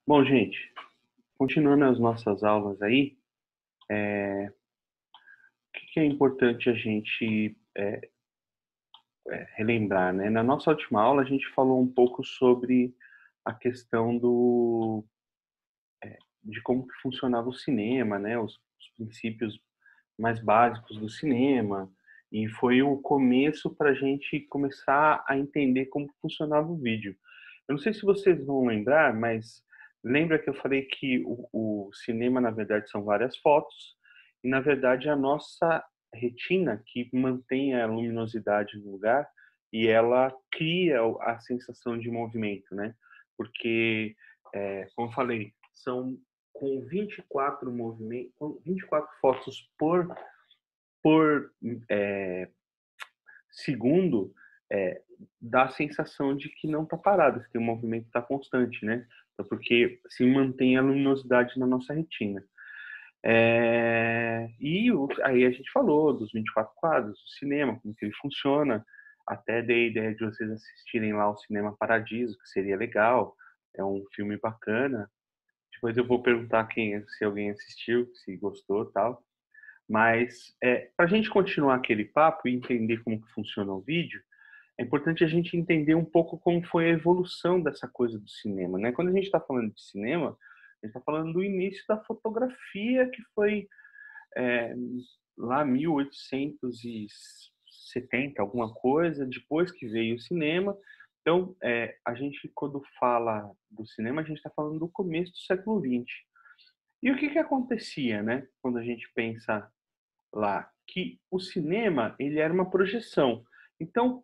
Bom, gente, continuando as nossas aulas aí, o que é importante a gente relembrar, né? Na nossa última aula, a gente falou um pouco sobre a questão de como que funcionava o cinema, né? Os princípios mais básicos do cinema, e foi o começo para a gente começar a entender como funcionava o vídeo. Eu não sei se vocês vão lembrar, mas lembra que eu falei que o cinema, na verdade, são várias fotos, e na verdade a nossa retina que mantém a luminosidade no lugar e ela cria a sensação de movimento, né? Porque, como eu falei, são com 24 movimentos, com 24 fotos por segundo, é, dá a sensação de que não está parado, que o movimento está constante, né? Então, porque se mantém a luminosidade na nossa retina. Aí a gente falou dos 24 quadros, do cinema, como que ele funciona, até dei a ideia de vocês assistirem lá o Cinema Paradiso, que seria legal, é um filme bacana. Depois eu vou perguntar se alguém assistiu, se gostou e tal. Mas para a gente continuar aquele papo e entender como que funciona o vídeo, é importante a gente entender um pouco como foi a evolução dessa coisa do cinema, né? Quando a gente está falando de cinema, a gente está falando do início da fotografia, que foi é, lá 1870, alguma coisa, depois que veio o cinema. Então, a gente, quando fala do cinema, a gente está falando do começo do século XX. E o que que acontecia, né? Quando a gente pensa lá, que o cinema, ele era uma projeção. Então,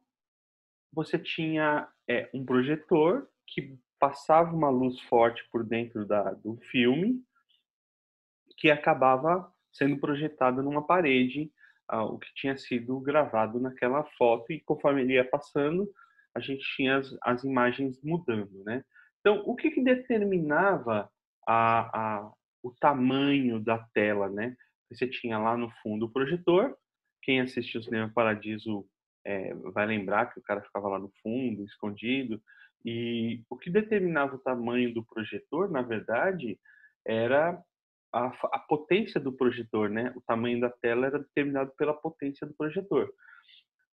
você tinha um projetor que passava uma luz forte por dentro do filme, que acabava sendo projetado numa parede, o que tinha sido gravado naquela foto, e conforme ele ia passando, a gente tinha as imagens mudando, né? Então, o que que determinava o tamanho da tela, né? Você tinha lá no fundo o projetor. Quem assistiu o Cinema Paradiso vai lembrar que o cara ficava lá no fundo, escondido, e o que determinava o tamanho do projetor, na verdade, era a potência do projetor, né? O tamanho da tela era determinado pela potência do projetor.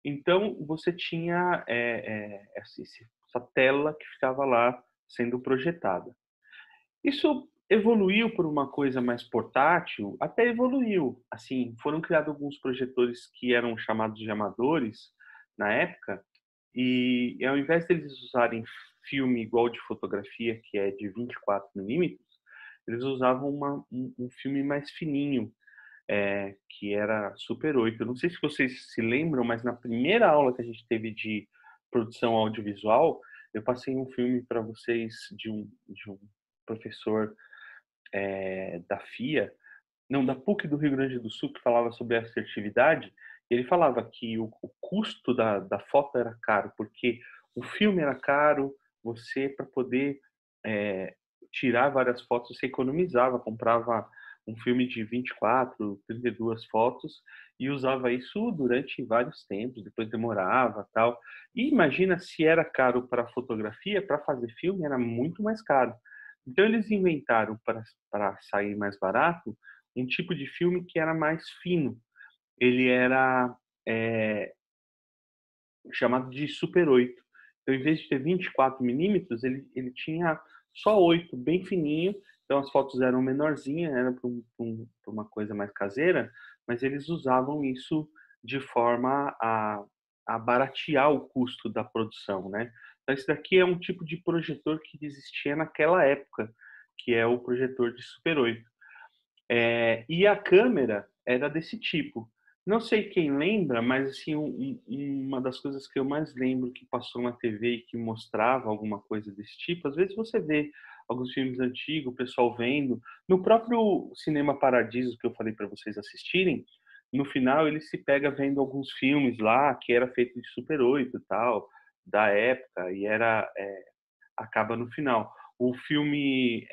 Então, você tinha essa tela que ficava lá sendo projetada. Isso evoluiu por uma coisa mais portátil, até evoluiu. Assim, foram criados alguns projetores que eram chamados de amadores na época, e ao invés deles usarem filme igual de fotografia, que é de 24 milímetros, eles usavam um filme mais fininho, que era Super 8. Eu não sei se vocês se lembram, mas na primeira aula que a gente teve de produção audiovisual, eu passei um filme para vocês de um professor da FIA, não, da PUC do Rio Grande do Sul, que falava sobre assertividade. E ele falava que o custo da foto era caro, porque o filme era caro, você, para poder é, tirar várias fotos, você economizava, comprava um filme de 24, 32 fotos e usava isso durante vários tempos, depois demorava, tal. E imagina se era caro para fotografia, para fazer filme era muito mais caro. Então eles inventaram, para sair mais barato, um tipo de filme que era mais fino. Ele era é, chamado de Super 8. Então, em vez de ter 24 milímetros, ele tinha só 8, bem fininho. Então, as fotos eram menorzinhas, era para uma coisa mais caseira, mas eles usavam isso de forma a baratear o custo da produção, né? Então, esse daqui é um tipo de projetor que existia naquela época, que é o projetor de Super 8. E a câmera era desse tipo. Não sei quem lembra, mas assim, uma das coisas que eu mais lembro que passou na TV e que mostrava alguma coisa desse tipo, às vezes você vê alguns filmes antigos, o pessoal vendo, no próprio Cinema Paradiso que eu falei para vocês assistirem, no final ele se pega vendo alguns filmes lá que era feito de Super 8 e tal, da época, e acaba no final. O filme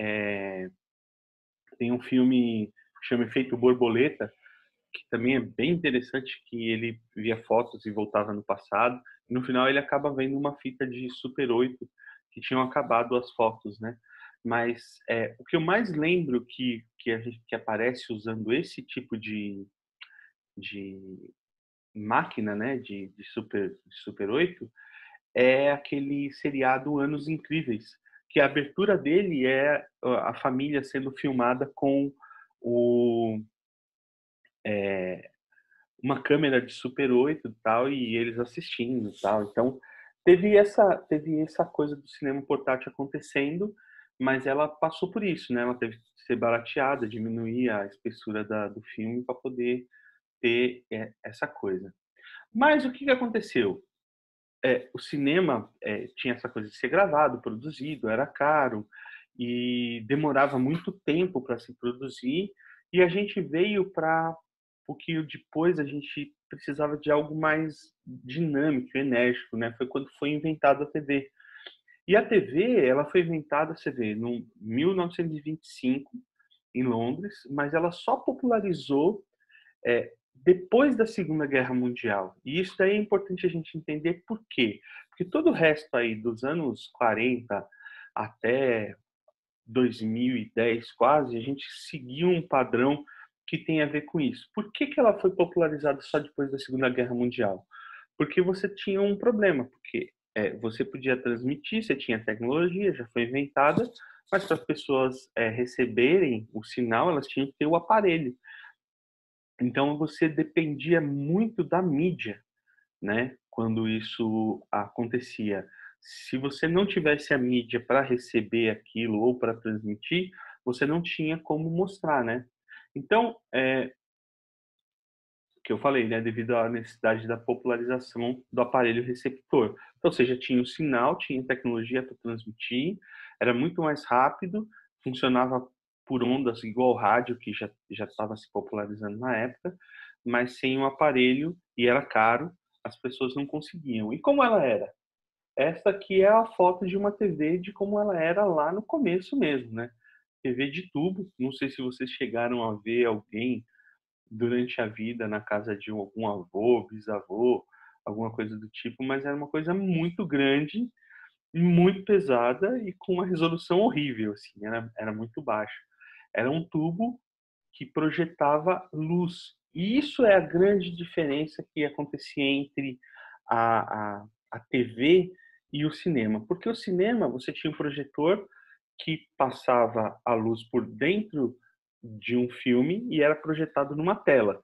tem um filme que chama Efeito Borboleta, que também é bem interessante, que ele via fotos e voltava no passado. E no final ele acaba vendo uma fita de Super 8 que tinham acabado as fotos, né? Mas, o que eu mais lembro que aparece usando esse tipo de máquina, né, de Super 8, é aquele seriado Anos Incríveis, que a abertura dele é a família sendo filmada com o eh, uma câmera de Super 8 e tal, e eles assistindo e tal. Então, teve essa coisa do cinema portátil acontecendo, mas ela passou por isso, né, ela teve que ser barateada, diminuir a espessura do filme para poder ter, essa coisa. Mas o que que aconteceu? O cinema, tinha essa coisa de ser gravado, produzido, era caro e demorava muito tempo para se produzir, e a gente veio para o que depois a gente precisava de algo mais dinâmico, enérgico, né, foi quando foi inventada a TV. E a TV, ela foi inventada, você vê, no 1925, em Londres, mas ela só popularizou depois da Segunda Guerra Mundial. E isso daí é importante a gente entender por quê. Porque todo o resto aí dos anos 40 até 2010 quase, a gente seguiu um padrão que tem a ver com isso. Por que que ela foi popularizada só depois da Segunda Guerra Mundial? Porque você tinha um problema, porque você podia transmitir, você tinha tecnologia, já foi inventada, mas para as pessoas receberem o sinal, elas tinham que ter o aparelho. Então você dependia muito da mídia, né, quando isso acontecia. Se você não tivesse a mídia para receber aquilo ou para transmitir, você não tinha como mostrar, né. Então, que eu falei, né, devido à necessidade da popularização do aparelho receptor. Então, ou seja, tinha o sinal, tinha tecnologia para transmitir, era muito mais rápido, funcionava por ondas igual o rádio, que já estava se popularizando na época, mas sem o aparelho, e era caro, as pessoas não conseguiam. E como ela era? Esta aqui é a foto de uma TV de como ela era lá no começo mesmo, né? TV de tubo, não sei se vocês chegaram a ver alguém durante a vida na casa de algum avô, bisavô, alguma coisa do tipo, mas era uma coisa muito grande, muito pesada e com uma resolução horrível, assim, era muito baixo. Era um tubo que projetava luz. E isso é a grande diferença que acontecia entre a TV e o cinema. Porque o cinema, você tinha um projetor que passava a luz por dentro de um filme e era projetado numa tela.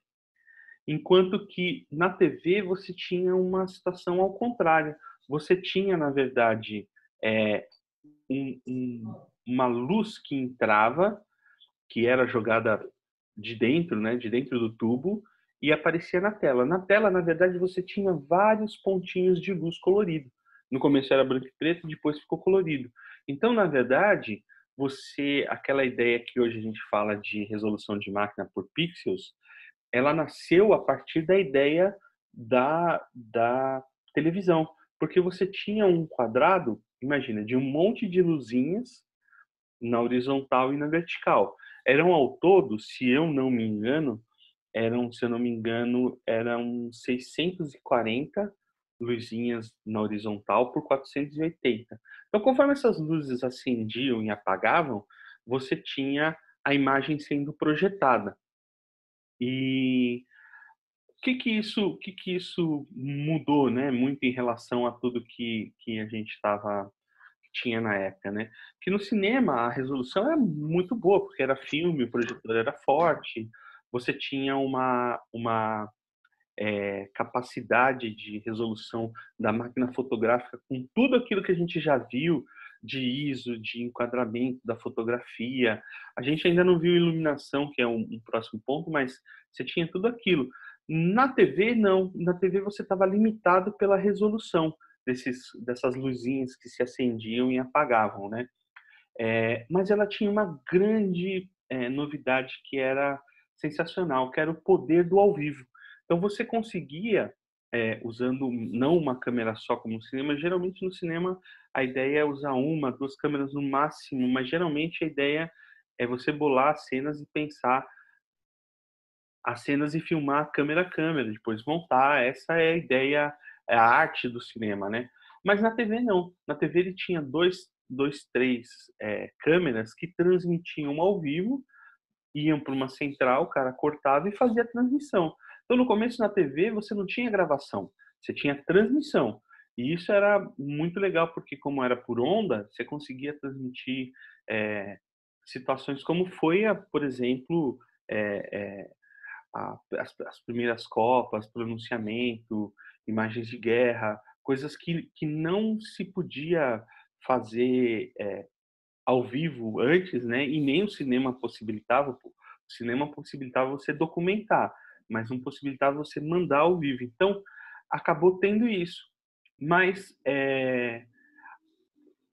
Enquanto que na TV você tinha uma situação ao contrário. Você tinha, na verdade, eh, uma luz que entrava, que era jogada de dentro, né, de dentro do tubo, e aparecia na tela. Na tela, na verdade, você tinha vários pontinhos de luz colorido. No começo era branco e preto, depois ficou colorido. Então, na verdade, aquela ideia que hoje a gente fala de resolução de máquina por pixels, ela nasceu a partir da ideia da televisão, porque você tinha um quadrado, imagina, de um monte de luzinhas na horizontal e na vertical. Eram ao todo, se eu não me engano, se eu não me engano, eram 640 luzinhas na horizontal por 480. Então, conforme essas luzes acendiam e apagavam, você tinha a imagem sendo projetada. E o que que isso mudou, né, muito em relação a tudo que a gente tinha na época, né? Que no cinema a resolução era muito boa, porque era filme, o projetor era forte, você tinha uma capacidade de resolução da máquina fotográfica com tudo aquilo que a gente já viu de ISO, de enquadramento da fotografia. A gente ainda não viu iluminação, que é um próximo ponto, mas você tinha tudo aquilo. Na TV, não. Na TV você estava limitado pela resolução dessas luzinhas que se acendiam e apagavam, né? Mas ela tinha uma grande novidade que era sensacional, que era o poder do ao vivo. Então você conseguia, usando não uma câmera só como no cinema, geralmente no cinema a ideia é usar uma, duas câmeras no máximo, mas geralmente a ideia é você bolar as cenas e pensar as cenas e filmar câmera a câmera, depois montar. Essa é a ideia, é a arte do cinema, né? Mas na TV não. Na TV ele tinha três câmeras que transmitiam ao vivo, iam para uma central, o cara cortava e fazia a transmissão. Então, no começo na TV, você não tinha gravação, você tinha transmissão. E isso era muito legal, porque como era por onda, você conseguia transmitir situações como foi, por exemplo, eh eh, as primeiras Copas, pronunciamento, imagens de guerra, coisas que não se podia fazer ao vivo antes, né? E nem o cinema possibilitava. Pô. O cinema possibilitava você documentar, mas não possibilitava você mandar ao vivo. Então, acabou tendo isso. Mas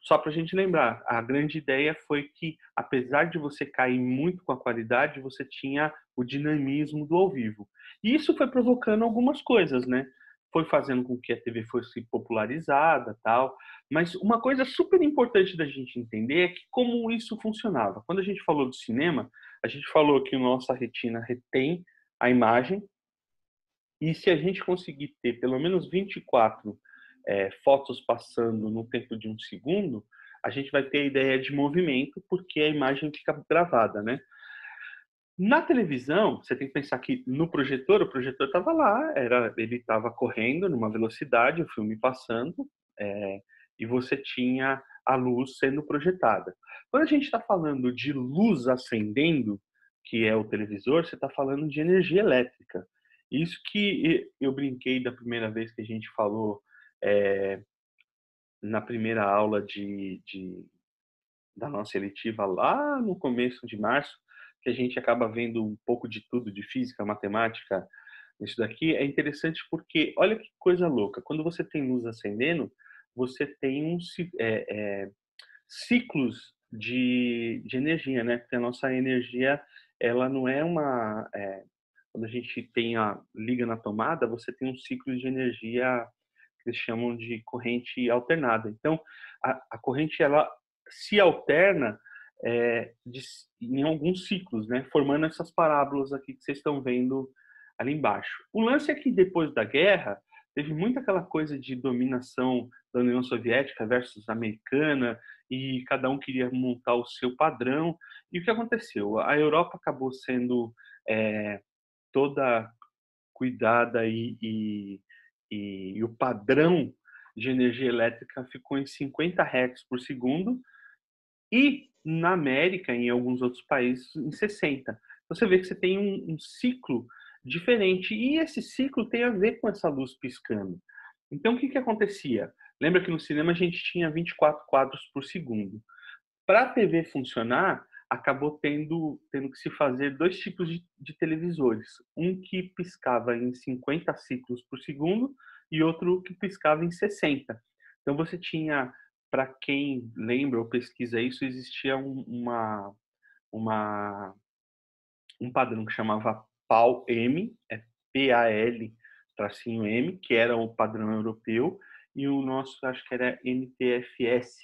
só para a gente lembrar, a grande ideia foi que, apesar de você cair muito com a qualidade, você tinha o dinamismo do ao vivo. E isso foi provocando algumas coisas, né? Foi fazendo com que a TV fosse popularizada, tal. Mas uma coisa super importante da gente entender é que como isso funcionava. Quando a gente falou do cinema, a gente falou que a nossa retina retém a imagem e se a gente conseguir ter pelo menos 24 fotos passando no tempo de um segundo, a gente vai ter a ideia de movimento, porque a imagem fica gravada, né? Na televisão, você tem que pensar que no projetor, o projetor estava lá, ele estava correndo numa velocidade, o filme passando, é, e você tinha a luz sendo projetada. Quando a gente está falando de luz acendendo, que é o televisor, você está falando de energia elétrica. Isso que eu brinquei da primeira vez que a gente falou é, na primeira aula da nossa eletiva lá no começo de março, que a gente acaba vendo um pouco de tudo, de física, matemática, isso daqui é interessante porque, olha que coisa louca, quando você tem luz acendendo, você tem ciclos de energia, né? Porque a nossa energia, ela não é quando a gente liga na tomada, você tem um ciclo de energia que eles chamam de corrente alternada. Então, a corrente ela se alterna em alguns ciclos, né, formando essas parábolas aqui que vocês estão vendo ali embaixo. O lance é que depois da guerra teve muito aquela coisa de dominação da União Soviética versus americana e cada um queria montar o seu padrão. E o que aconteceu? A Europa acabou sendo toda cuidada e o padrão de energia elétrica ficou em 50 Hz por segundo e na América, em alguns outros países, em 60. Você vê que você tem um ciclo diferente e esse ciclo tem a ver com essa luz piscando. Então, o que acontecia? Lembra que no cinema a gente tinha 24 quadros por segundo. Para a TV funcionar, acabou tendo que se fazer dois tipos de televisores. Um que piscava em 50 ciclos por segundo e outro que piscava em 60. Então você tinha, para quem lembra ou pesquisa isso, existia uma, um padrão que chamava PAL-M, é PAL, tracinho M, que era o padrão europeu, e o nosso, acho que era NTFS,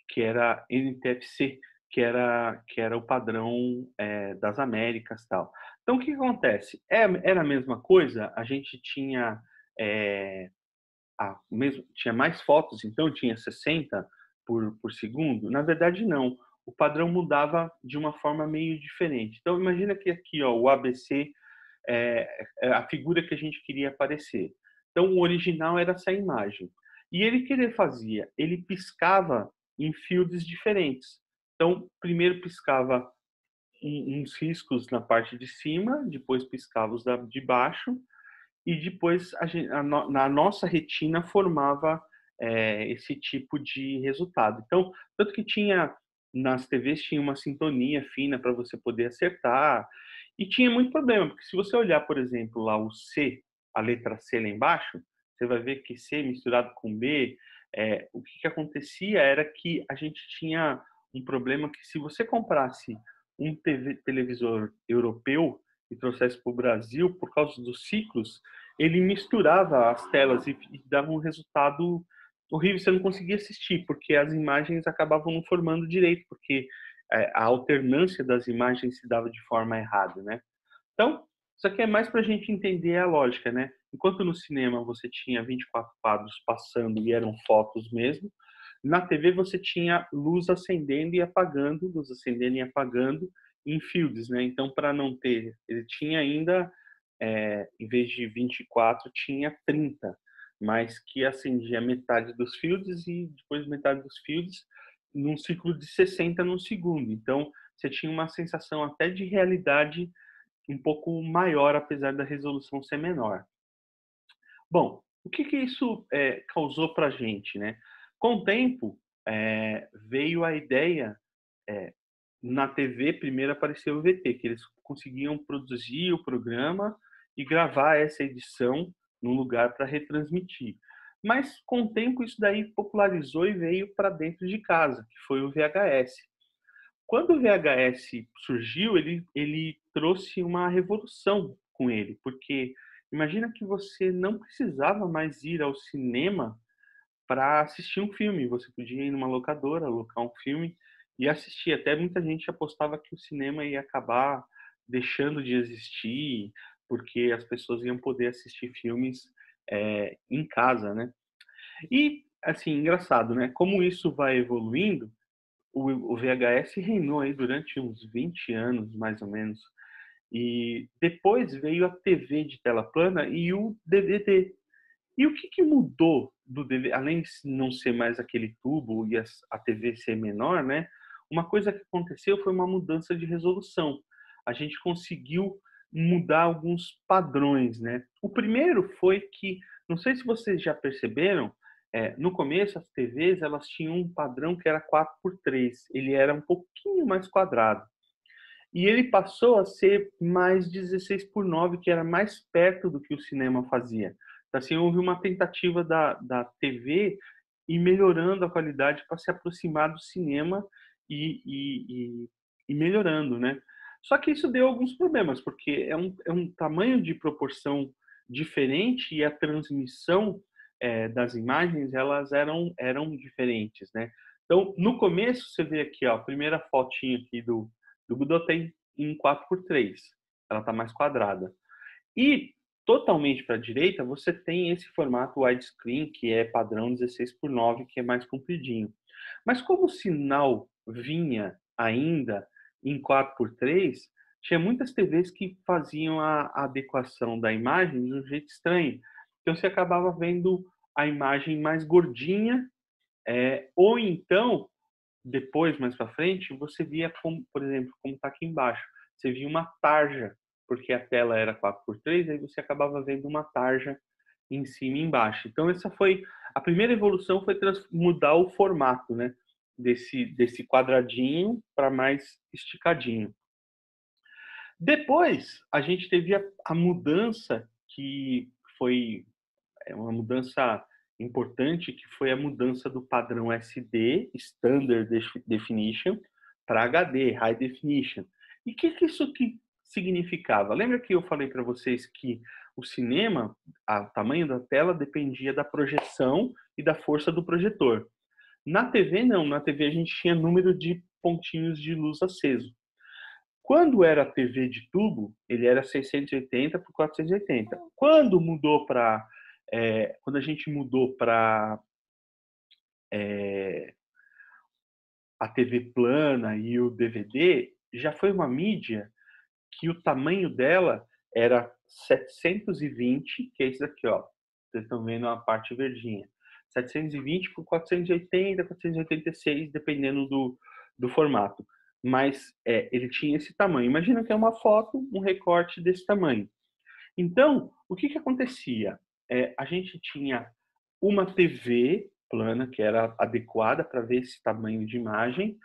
que era NTFC, que era o padrão das Américas tal. Então, o que acontece? Era a mesma coisa, a gente tinha, tinha mais fotos, então tinha 60 por segundo? Na verdade, não. O padrão mudava de uma forma meio diferente. Então, imagina que aqui ó, o ABC é a figura que a gente queria aparecer. Então, o original era essa imagem. E ele que ele fazia? Ele piscava em fields diferentes. Então, primeiro piscava uns riscos na parte de cima, depois piscava os de baixo, e depois na nossa retina formava esse tipo de resultado. Então, tanto que tinha nas TVs tinha uma sintonia fina para você poder acertar e tinha muito problema, porque se você olhar, por exemplo, lá o C, a letra C lá embaixo, você vai ver que C misturado com B, o que acontecia era que a gente tinha um problema que se você comprasse um televisor europeu e trouxesse para o Brasil, por causa dos ciclos, ele misturava as telas e dava um resultado horrível. Você não conseguia assistir, porque as imagens acabavam não formando direito, porque a alternância das imagens se dava de forma errada, né? Então, isso aqui é mais para a gente entender a lógica, né? Enquanto no cinema você tinha 24 quadros passando e eram fotos mesmo, Na TV você tinha luz acendendo e apagando em fields, né. Então para não ter ele tinha ainda, em vez de 24 tinha 30, mas que acendia metade dos fields e depois metade dos fields num ciclo de 60 num segundo. Então você tinha uma sensação até de realidade um pouco maior, apesar da resolução ser menor. Bom, o que que isso, causou pra gente, né? Com o tempo, veio a ideia, eh, na TV primeiro apareceu o VT, que eles conseguiam produzir o programa e gravar essa edição num lugar para retransmitir. Mas com o tempo isso daí popularizou e veio para dentro de casa, que foi o VHS. Quando o VHS surgiu, ele trouxe uma revolução com ele, porque imagina que você não precisava mais ir ao cinema para assistir um filme, você podia ir numa locadora, alocar um filme e assistir. Até muita gente apostava que o cinema ia acabar deixando de existir, porque as pessoas iam poder assistir filmes, em casa, né. E, assim, engraçado, né, como isso vai evoluindo, o VHS reinou aí durante uns 20 anos, mais ou menos. E depois veio a TV de tela plana e o DVD. E o que que mudou do DVD, além de não ser mais aquele tubo e a TV ser menor, né, uma coisa que aconteceu foi uma mudança de resolução. A gente conseguiu mudar alguns padrões, né. O primeiro foi que, não sei se vocês já perceberam, no começo as TVs elas tinham um padrão que era 4:3, ele era um pouquinho mais quadrado. E ele passou a ser mais 16:9, que era mais perto do que o cinema fazia. Então, assim, houve uma tentativa da TV ir melhorando a qualidade para se aproximar do cinema e melhorando, né. Só que isso deu alguns problemas, porque é um tamanho de proporção diferente e a transmissão, das imagens elas eram diferentes, né. Então, no começo você vê aqui, ó, a primeira fotinha aqui do Godot tem em 4:3, ela está mais quadrada. E totalmente para a direita você tem esse formato widescreen que é padrão 16:9, que é mais compridinho. Mas como o sinal vinha ainda em 4:3, tinha muitas TVs que faziam a adequação da imagem de um jeito estranho. Então você acabava vendo a imagem mais gordinha, ou então depois, mais para frente, você via como, por exemplo, como está aqui embaixo, você via uma tarja, porque a tela era 4:3, aí você acabava vendo uma tarja em cima e embaixo. Então essa foi a primeira evolução, foi mudar o formato, né, desse quadradinho para mais esticadinho. Depois, a gente teve a mudança que foi uma mudança importante, que foi a mudança do padrão SD, Standard Definition, para HD, High Definition. E o que que isso que significava? Lembra que eu falei para vocês que o cinema, o tamanho da tela dependia da projeção e da força do projetor. Na TV não, na TV a gente tinha número de pontinhos de luz aceso. Quando era TV de tubo, ele era 680 por 480. Quando a gente mudou para a TV plana e o DVD, já foi uma mídia que o tamanho dela era 720, que é isso aqui, ó. Vocês estão vendo a parte verdinha. 720 por 480, 486, dependendo do formato. Mas ele tinha esse tamanho. Imagina que é uma foto, um recorte desse tamanho. Então, o que que acontecia? A gente tinha uma TV plana, que era adequada para ver esse tamanho de imagem,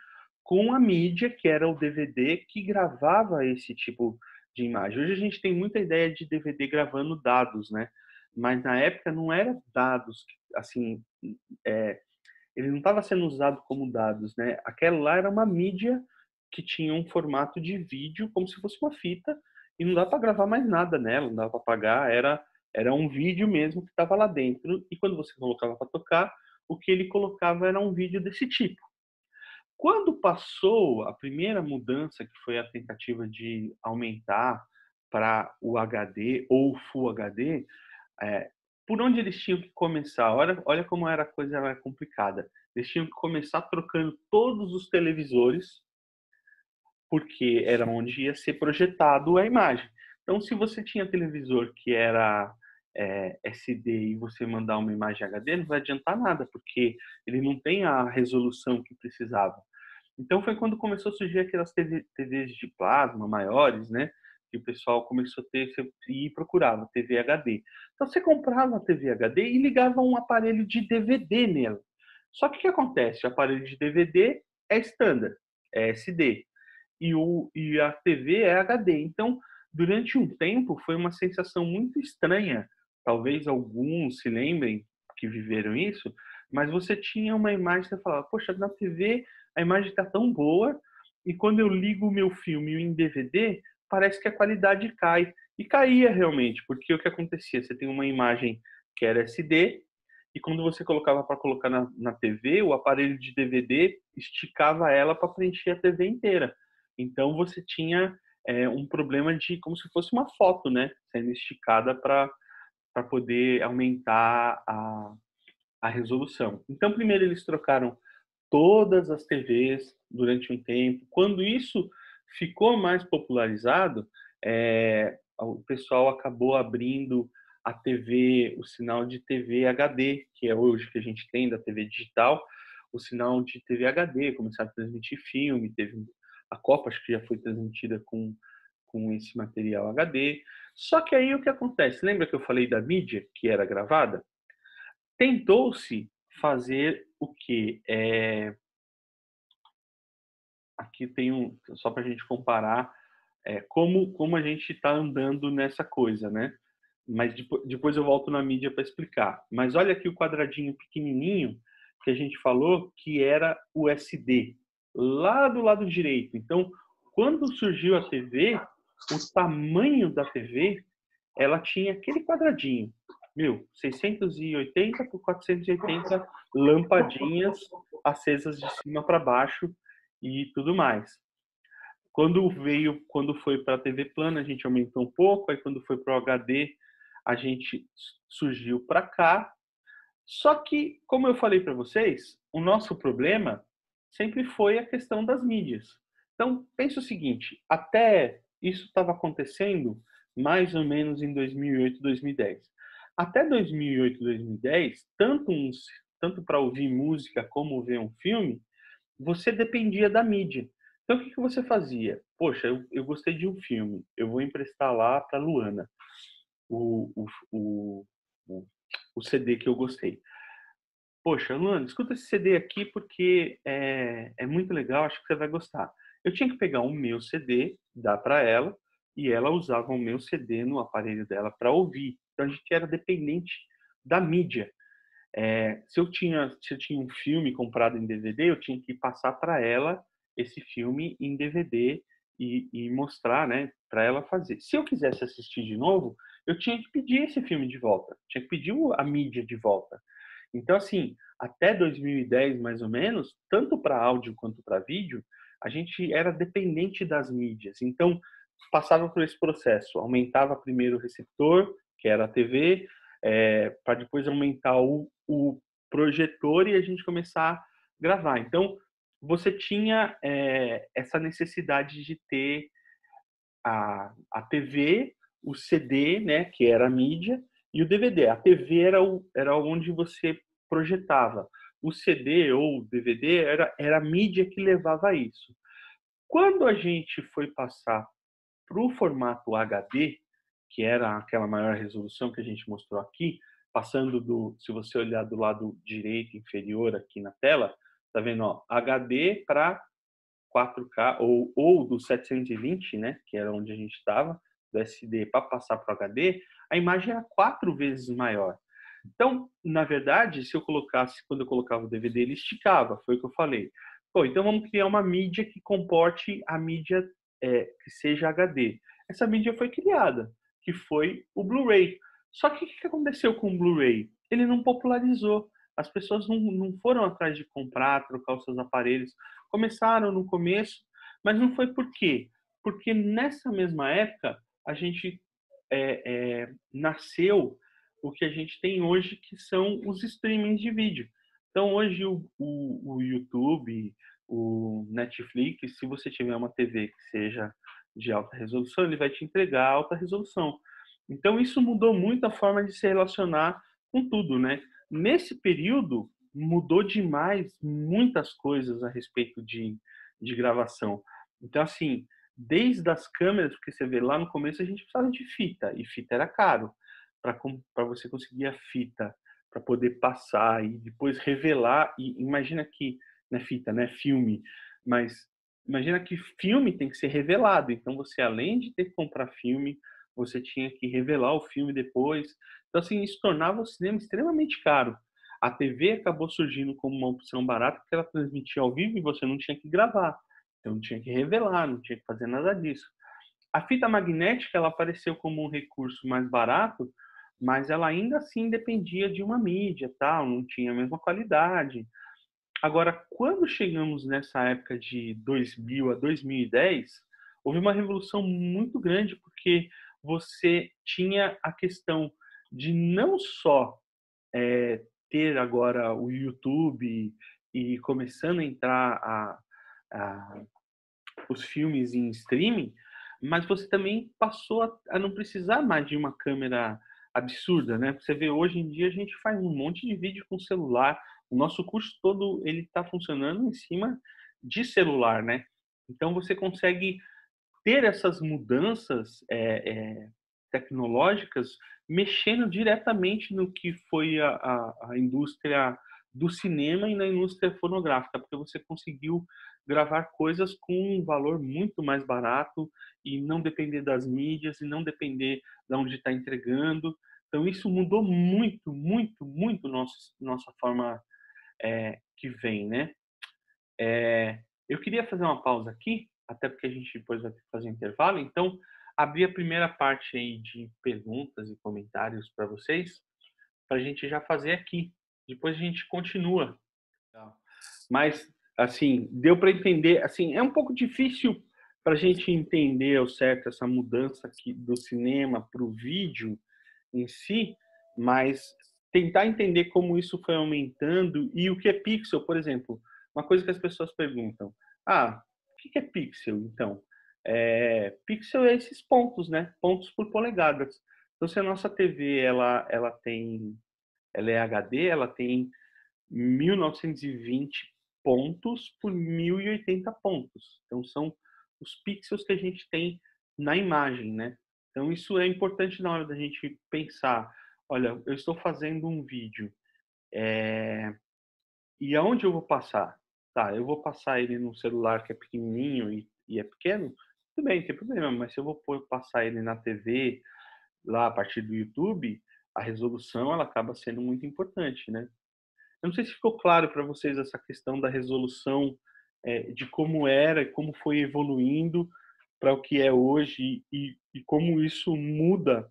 com a mídia, que era o DVD, que gravava esse tipo de imagem. Hoje a gente tem muita ideia de DVD gravando dados, né, mas na época não era dados, assim, eh, ele não estava sendo usado como dados, né, aquela lá era uma mídia que tinha um formato de vídeo, como se fosse uma fita, e não dá para gravar mais nada nela, não dá para apagar, era um vídeo mesmo que estava lá dentro, e quando você colocava para tocar, o que ele colocava era um vídeo desse tipo. Quando passou a primeira mudança, que foi a tentativa de aumentar para o HD ou Full HD, eh, por onde eles tinham que começar? Olha como era a coisa era complicada. Eles tinham que começar trocando todos os televisores, porque era onde ia ser projetado a imagem. Então, se você tinha televisor que era SD e você mandar uma imagem HD, não vai adiantar nada, porque ele não tem a resolução que precisava. Então, foi quando começou a surgir aquelas TVs de plasma maiores, né? Que o pessoal começou a ter e procurava TV HD. Então, você comprava a TV HD e ligava um aparelho de DVD nela. Só que o que acontece? O aparelho de DVD é standard, é SD e a TV é HD. Então, durante um tempo, foi uma sensação muito estranha. Talvez alguns se lembrem que viveram isso, mas você tinha uma imagem que você falava, poxa, na TV a imagem está tão boa, e quando eu ligo o meu filme em DVD, parece que a qualidade cai. E caía realmente, porque o que acontecia? Você tem uma imagem que era SD, e quando você colocava para colocar na TV, o aparelho de DVD esticava ela para preencher a TV inteira. Então você tinha um problema de como se fosse uma foto, né? Sendo esticada para poder aumentar a resolução. Então, primeiro eles trocaram todas as TVs durante um tempo. Quando isso ficou mais popularizado, o pessoal acabou abrindo a TV, o sinal de TV HD, que é hoje que a gente tem da TV digital, o sinal de TV HD, começaram a transmitir filme, teve a Copa, acho que já foi transmitida com esse material HD. Só que aí o que acontece? Lembra que eu falei da mídia que era gravada? Tentou-se fazer o que? Aqui tem só para a gente comparar como a gente está andando nessa coisa, né? Mas depois eu volto na mídia para explicar. Mas olha aqui o quadradinho pequenininho que a gente falou que era o SD, lá do lado direito. Então, quando surgiu a TV, o tamanho da TV, ela tinha aquele quadradinho, 680 por 480 lampadinhas acesas de cima para baixo e tudo mais. Quando foi para a TV plana, a gente aumentou um pouco, aí quando foi para o HD, a gente surgiu para cá. Só que, como eu falei para vocês, o nosso problema sempre foi a questão das mídias. Então, pensa o seguinte, até isso estava acontecendo mais ou menos em 2008, 2010. Até 2008, 2010, tanto para ouvir música como ver um filme, você dependia da mídia. Então, o que você fazia? Poxa, eu gostei de um filme, eu vou emprestar lá para Luana o, o, o, o, o CD que eu gostei. Poxa, Luana, escuta esse CD aqui porque é muito legal, acho que você vai gostar. Eu tinha que pegar o meu CD, dar para ela, e ela usava o meu CD no aparelho dela para ouvir. Então, a gente era dependente da mídia. Se eu tinha um filme comprado em DVD, eu tinha que passar para ela esse filme em DVD e mostrar, né, para ela fazer. Se eu quisesse assistir de novo, eu tinha que pedir esse filme de volta, tinha que pedir a mídia de volta. Então, assim, até 2010, mais ou menos, tanto para áudio quanto para vídeo, a gente era dependente das mídias. Então, passava por esse processo. Aumentava primeiro o receptor, que era a TV, para depois aumentar o projetor e a gente começar a gravar. Então, você tinha essa necessidade de ter a TV, o CD, né, que era a mídia, e o DVD. A TV era onde você projetava. O CD ou o DVD era a mídia que levava a isso. Quando a gente foi passar para o formato HD, que era aquela maior resolução que a gente mostrou aqui, passando se você olhar do lado direito inferior aqui na tela, tá vendo, ó, HD para 4K ou do 720, né, que era onde a gente estava, do SD para passar para o HD, a imagem era 4 vezes maior. Então, na verdade, quando eu colocava o DVD, ele esticava, foi o que eu falei. Pô, então vamos criar uma mídia que comporte a mídia que seja HD. Essa mídia foi criada, que foi o Blu-ray. Só que o que aconteceu com o Blu-ray? Ele não popularizou. As pessoas não foram atrás de comprar, trocar os seus aparelhos. Começaram no começo, mas não foi por quê? Porque nessa mesma época, a gente nasceu o que a gente tem hoje, que são os streamings de vídeo. Então hoje o YouTube, o Netflix, se você tiver uma TV que seja de alta resolução, ele vai te entregar alta resolução. Então isso mudou muito a forma de se relacionar com tudo, né. Nesse período, mudou demais muitas coisas a respeito de gravação. Então assim, desde as câmeras, porque você vê lá no começo a gente precisava de fita, e fita era caro. Para você conseguir a fita para poder passar e depois revelar, e imagina que, não é fita, né, filme, mas imagina que filme tem que ser revelado, então você além de ter que comprar filme, você tinha que revelar o filme depois, então assim, isso tornava o cinema extremamente caro. A TV acabou surgindo como uma opção barata, porque ela transmitia ao vivo e você não tinha que gravar, então não tinha que revelar, não tinha que fazer nada disso. A fita magnética, ela apareceu como um recurso mais barato, mas ela ainda assim dependia de uma mídia, tal, não tinha a mesma qualidade. Agora, quando chegamos nessa época de 2000 a 2010, houve uma revolução muito grande, porque você tinha a questão de não só ter agora o YouTube e começando a entrar a os filmes em streaming, mas você também passou a não precisar mais de uma câmera absurda, né. Você vê hoje em dia a gente faz um monte de vídeo com celular, o nosso curso todo ele está funcionando em cima de celular, né. Então você consegue ter essas mudanças, tecnológicas, mexendo diretamente no que foi a indústria do cinema e na indústria fonográfica, porque você conseguiu gravar coisas com um valor muito mais barato e não depender das mídias e não depender de onde está entregando. Então isso mudou muito, muito, muito nossa forma, que vem, né. Eu queria fazer uma pausa aqui, até porque a gente depois vai ter que fazer um intervalo, então abrir a primeira parte aí de perguntas e comentários para vocês, para a gente já fazer aqui. Depois a gente continua. Tá. Mas, assim, deu para entender, assim, é um pouco difícil para a gente entender ao certo essa mudança aqui do cinema para o vídeo em si, mas tentar entender como isso foi aumentando e o que é pixel, por exemplo. Uma coisa que as pessoas perguntam: "Ah, o que é pixel, então?". Pixel é esses pontos, né, pontos por polegadas. Então se a nossa TV ela é HD, ela tem 1920 pontos por 1080 pontos. Então são os pixels que a gente tem na imagem, né. Então isso é importante na hora da gente pensar: "Olha, eu estou fazendo um vídeo, e aonde eu vou passar? Tá, eu vou passar ele num celular que é pequenininho e é pequeno, tudo bem, não tem problema, mas se eu vou passar ele na TV, lá a partir do YouTube, a resolução ela acaba sendo muito importante, né". Eu não sei se ficou claro para vocês essa questão da resolução, de como era e como foi evoluindo para o que é hoje e como isso muda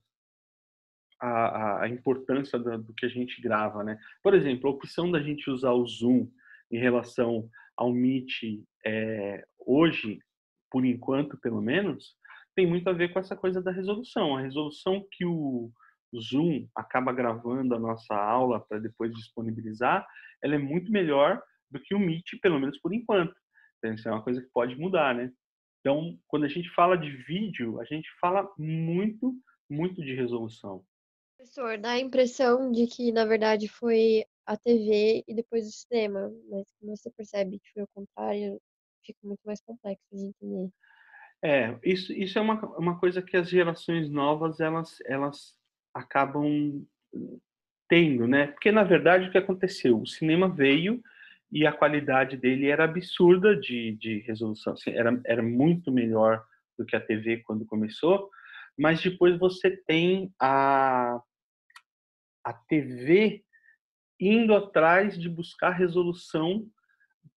a importância do que a gente grava, né. Por exemplo, a opção da gente usar o Zoom em relação ao Meet, hoje, por enquanto pelo menos, tem muito a ver com essa coisa da resolução. A resolução que o Zoom acaba gravando a nossa aula para depois disponibilizar, ela é muito melhor do que o Meet, pelo menos por enquanto. Então isso é uma coisa que pode mudar, né. Então, quando a gente fala de vídeo, a gente fala muito, muito de resolução. Professor, dá a impressão de que, na verdade, foi a TV e depois o cinema, mas quando você percebe que foi o contrário, fica muito mais complexo de entender. Isso é uma coisa que as gerações novas elas acabam tendo, né, porque na verdade o que aconteceu, o cinema veio e a qualidade dele era absurda de resolução, assim, era muito melhor do que a TV quando começou, mas depois você tem a TV indo atrás de buscar resolução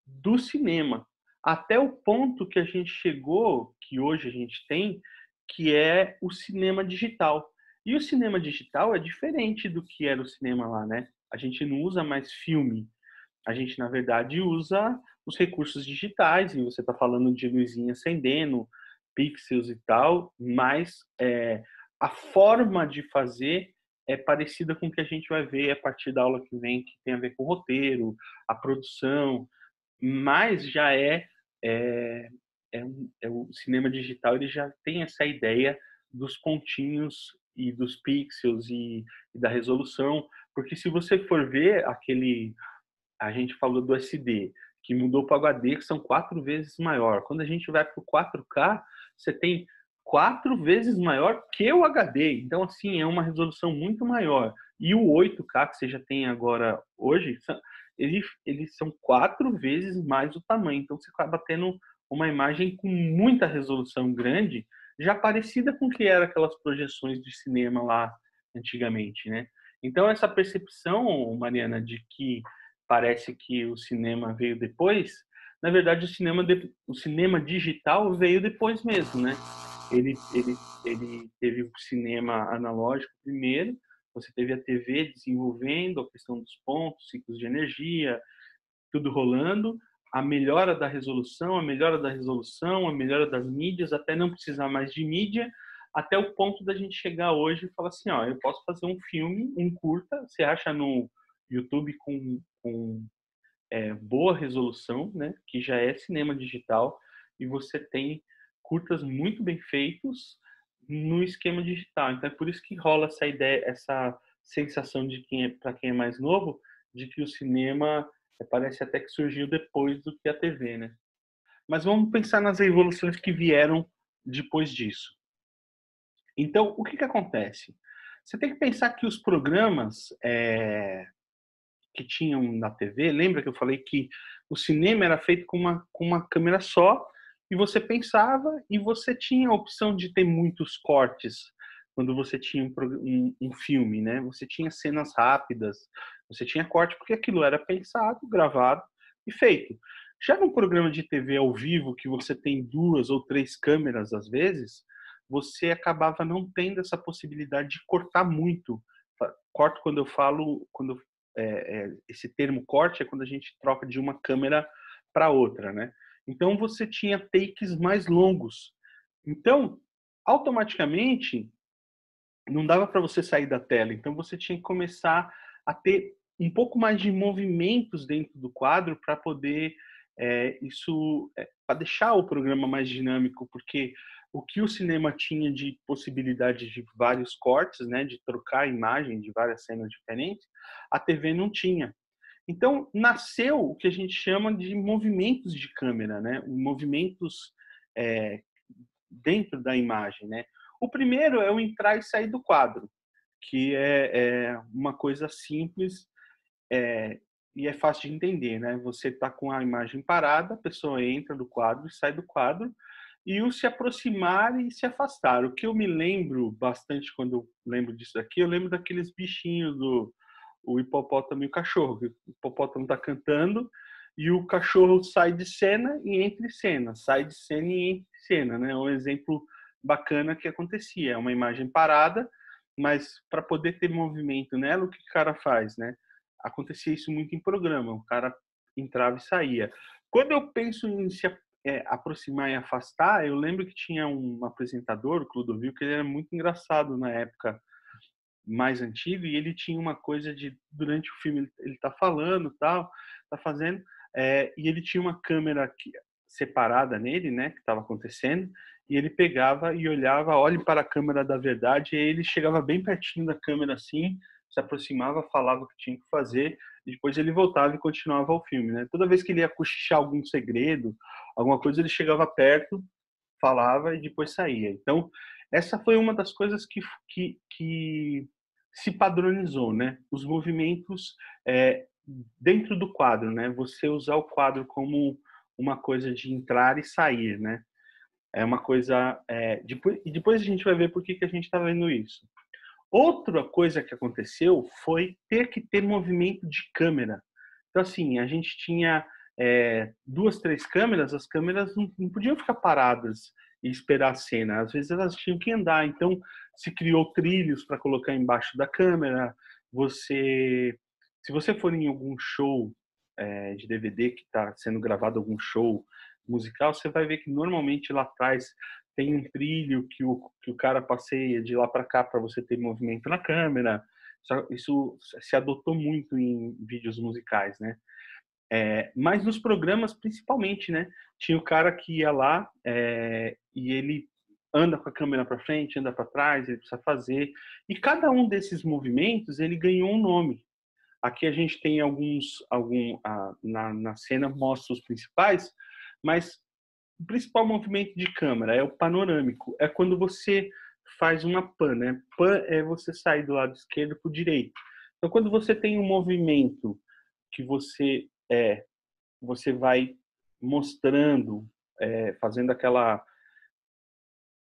do cinema, até o ponto que a gente chegou, que hoje a gente tem, que é o cinema digital. E o cinema digital é diferente do que era o cinema lá, né. A gente não usa mais filme, a gente na verdade usa os recursos digitais, e você está falando de luzinha acendendo, pixels e tal, mas, a forma de fazer é parecida com o que a gente vai ver a partir da aula que vem, que tem a ver com o roteiro, a produção, mas já é, o cinema digital, ele já tem essa ideia dos pontinhos e dos pixels e da resolução, porque se você for ver a gente falou do SD, que mudou para o HD, que são 4 vezes maior. Quando a gente vai para o 4K, você tem 4 vezes maior que o HD. Então, assim, é uma resolução muito maior. E o 8K que você já tem agora hoje, eles são 4 vezes mais o tamanho. Então, você acaba tendo uma imagem com muita resolução grande, já parecida com o que eram aquelas projeções de cinema lá antigamente, né? Então, essa percepção, Mariana, de que parece que o cinema veio depois, na verdade o cinema digital veio depois mesmo, né? Ele teve o cinema analógico primeiro, você teve a TV desenvolvendo a questão dos pontos, ciclos de energia, tudo rolando, a melhora da resolução, a melhora das mídias, até não precisar mais de mídia, até o ponto da gente chegar hoje e falar assim, ó, eu posso fazer um filme, um curta, você acha no YouTube com boa resolução, né, que já é cinema digital, e você tem curtas muito bem feitos no esquema digital. Então é por isso que rola essa ideia, essa sensação de para quem é mais novo, de que o cinema parece até que surgiu depois do que a TV, né? Mas vamos pensar nas evoluções que vieram depois disso. Então, o que que acontece? Você tem que pensar que os programas que tinham na TV, lembra que eu falei que o cinema era feito com uma câmera só, e você pensava e você tinha a opção de ter muitos cortes quando você tinha um filme, né? Você tinha cenas rápidas, você tinha corte, porque aquilo era pensado, gravado e feito. Já no programa de TV ao vivo, que você tem 2 ou 3 câmeras às vezes, você acabava não tendo essa possibilidade de cortar muito. Corto quando eu falo, esse termo corte é quando a gente troca de uma câmera para outra, né? Então você tinha takes mais longos. Então, automaticamente, não dava para você sair da tela. Então você tinha que começar a ter um pouco mais de movimentos dentro do quadro para poder para deixar o programa mais dinâmico, porque o que o cinema tinha de possibilidade de vários cortes, né, de trocar a imagem de várias cenas diferentes, a TV não tinha. Então, nasceu o que a gente chama de movimentos de câmera, né? Movimentos é, dentro da imagem, né? O primeiro é o entrar e sair do quadro, que é uma coisa simples e é fácil de entender, né? Você está com a imagem parada, a pessoa entra do quadro e sai do quadro, e o se aproximar e se afastar. O que eu me lembro bastante quando eu lembro disso daqui, eu lembro daqueles bichinhos do o hipopótamo e o cachorro. O hipopótamo está cantando e o cachorro sai de cena e entra em cena, sai de cena e entra em cena, né? É um exemplo bacana que acontecia. É uma imagem parada, mas para poder ter movimento nela, o que o cara faz, né? Acontecia isso muito em programa, o cara entrava e saía. Quando eu penso em se aproximar e afastar, eu lembro que tinha um apresentador, o Clodovil, que ele era muito engraçado na época mais antigo, e ele tinha uma coisa de, durante o filme, ele tá falando, tal, tá fazendo, e ele tinha uma câmera separada nele, né, que estava acontecendo, e ele pegava e olhava, olhe para a câmera da verdade, e aí ele chegava bem pertinho da câmera assim, se aproximava, falava o que tinha que fazer, e depois ele voltava e continuava o filme, né? Toda vez que ele ia cochichar algum segredo, alguma coisa, ele chegava perto, falava e depois saía. Então, essa foi uma das coisas que se padronizou, né? Os movimentos dentro do quadro, né? Você usar o quadro como uma coisa de entrar e sair, né? É uma coisa. E depois a gente vai ver por que a gente está vendo isso. Outra coisa que aconteceu foi ter que ter movimento de câmera. Então, assim, a gente tinha 2, 3 câmeras, as câmeras não podiam ficar paradas e esperar a cena. Às vezes elas tinham que andar. Então, se criou trilhos para colocar embaixo da câmera. Se você for em algum show de DVD que está sendo gravado, algum show musical, você vai ver que normalmente lá atrás tem um trilho que o cara passeia de lá para cá para você ter movimento na câmera. Isso se adotou muito em vídeos musicais, né? Mas nos programas, principalmente, né? Tinha o cara que ia lá e ele anda com a câmera para frente, anda para trás, ele precisa fazer. E cada um desses movimentos, ele ganhou um nome. Aqui a gente tem na cena mostra os principais, mas o principal movimento de câmera é o panorâmico. É quando você faz uma pan, né? Pan é você sair do lado esquerdo para o direito. Então, quando você tem um movimento que você vai mostrando, fazendo aquela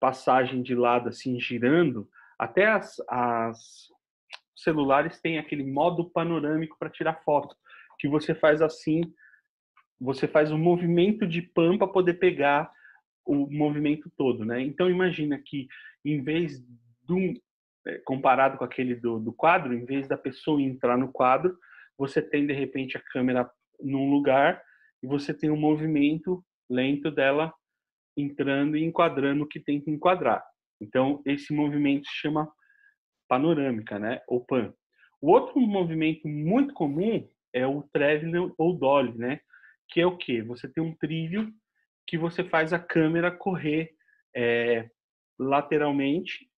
passagem de lado, assim, girando, até as celulares têm aquele modo panorâmico para tirar foto, que você faz assim, você faz um movimento de pan para poder pegar o movimento todo, né? Então imagina que em vez comparado com aquele do quadro, em vez da pessoa entrar no quadro, você tem de repente a câmera num lugar e você tem um movimento lento dela entrando e enquadrando o que tem que enquadrar. Então esse movimento se chama panorâmica, né? Ou pan. O outro movimento muito comum é o traveling ou dolly, né? Que é o quê? Você tem um trilho que você faz a câmera correr lateralmente,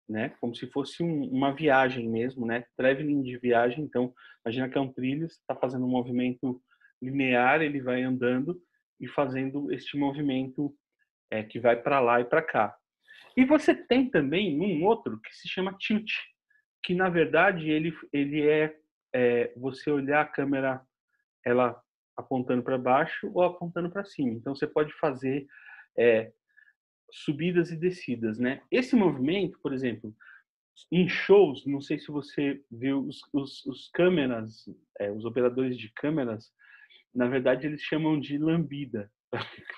né? Como se fosse uma viagem mesmo, né? Traveling de viagem. Então, imagina que é um trilho, você está fazendo um movimento linear, ele vai andando e fazendo este movimento que vai para lá e para cá. E você tem também um outro que se chama tilt, que na verdade ele é você olhar a câmera ela apontando para baixo ou apontando para cima. Então você pode fazer é, subidas e descidas, né? Esse movimento, por exemplo, em shows, não sei se você viu os câmeras, os operadores de câmeras, na verdade eles chamam de lambida,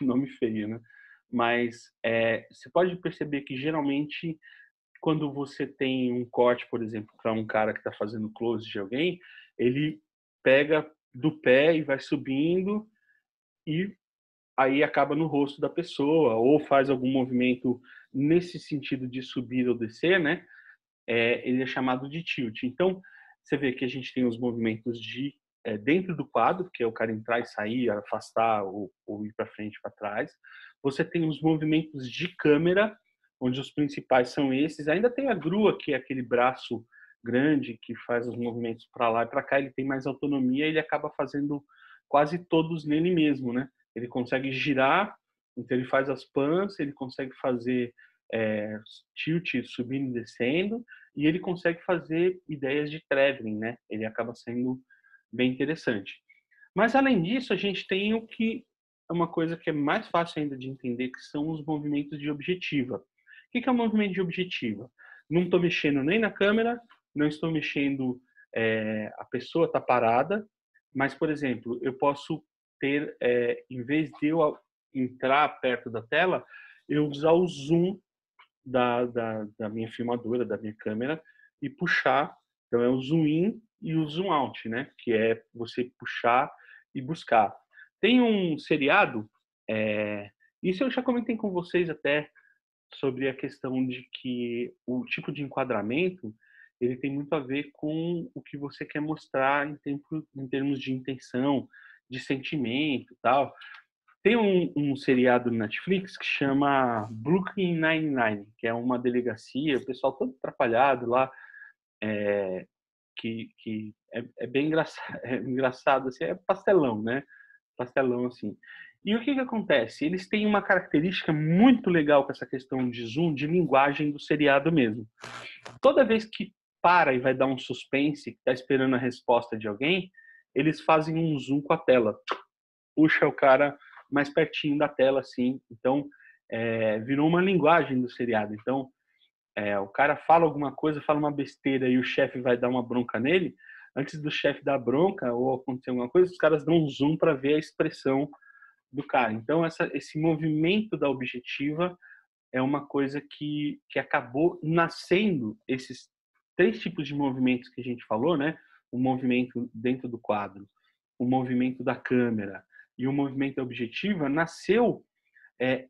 nome feio, né? Mas você pode perceber que geralmente quando você tem um corte, por exemplo, para um cara que está fazendo close de alguém, ele pega do pé e vai subindo e aí acaba no rosto da pessoa, ou faz algum movimento nesse sentido de subir ou descer, né? Ele é chamado de tilt. Então, você vê que a gente tem os movimentos de dentro do quadro, que é o cara entrar e sair, afastar ou ir para frente e para trás. Você tem os movimentos de câmera, onde os principais são esses. Ainda tem a grua, que é aquele braço grande que faz os movimentos para lá e para cá. Ele tem mais autonomia, ele acaba fazendo quase todos nele mesmo, né? Ele consegue girar, então ele faz as pans, ele consegue fazer tilt subindo e descendo, e ele consegue fazer ideias de traveling, né? Ele acaba sendo bem interessante. Mas além disso, a gente tem o que é uma coisa que é mais fácil ainda de entender, que são os movimentos de objetiva. O que é um movimento de objetiva? Não estou mexendo nem na câmera, não estou mexendo, a pessoa está parada, mas, por exemplo, eu posso ter, em vez de eu entrar perto da tela, eu usar o zoom da minha filmadora, da minha câmera, e puxar. Então é o zoom in e o zoom out, né? Que é você puxar e buscar. Tem um seriado, isso eu já comentei com vocês até, sobre a questão de que o tipo de enquadramento ele tem muito a ver com o que você quer mostrar em termos de intenção, de sentimento, tal. Tem um seriado no Netflix que chama Brooklyn Nine-Nine, que é uma delegacia, o pessoal todo atrapalhado lá, que é bem engraçado, engraçado assim, é pastelão, né? Pastelão, assim. E o que acontece? Eles têm uma característica muito legal com essa questão de zoom, de linguagem do seriado mesmo. Toda vez que para e vai dar um suspense, que está esperando a resposta de alguém, eles fazem um zoom com a tela. Puxa o cara mais pertinho da tela, assim. Então, virou uma linguagem do seriado. Então, o cara fala alguma coisa, fala uma besteira e o chefe vai dar uma bronca nele. Antes do chefe dar bronca ou acontecer alguma coisa, os caras dão um zoom para ver a expressão do cara. Então, esse movimento da objetiva é uma coisa que acabou nascendo esses três tipos de movimentos que a gente falou, né? O movimento dentro do quadro, o movimento da câmera e o movimento da objetiva nasceu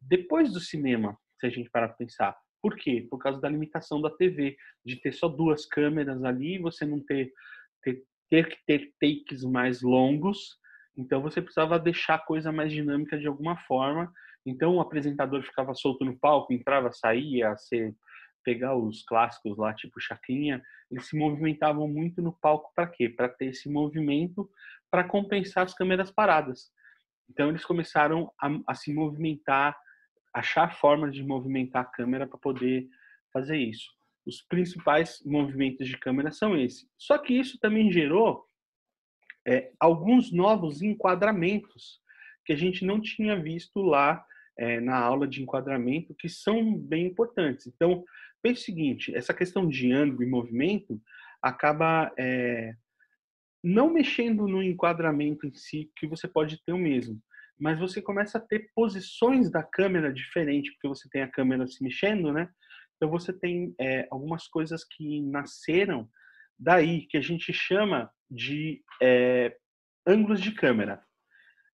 depois do cinema, se a gente parar para pensar. Por quê? Por causa da limitação da TV, de ter só 2 câmeras ali, você não ter ter que ter takes mais longos, então você precisava deixar a coisa mais dinâmica de alguma forma. Então o apresentador ficava solto no palco, entrava, saía, você pegar os clássicos lá, tipo Chacrinha, eles se movimentavam muito no palco para quê? Para ter esse movimento para compensar as câmeras paradas. Então eles começaram a se movimentar, achar formas de movimentar a câmera para poder fazer isso. Os principais movimentos de câmera são esses. Só que isso também gerou alguns novos enquadramentos que a gente não tinha visto lá na aula de enquadramento, que são bem importantes. Então, pense o seguinte, essa questão de ângulo e movimento acaba não mexendo no enquadramento em si, que você pode ter o mesmo, mas você começa a ter posições da câmera diferente, porque você tem a câmera se mexendo, né? Então você tem algumas coisas que nasceram daí, que a gente chama de ângulos de câmera.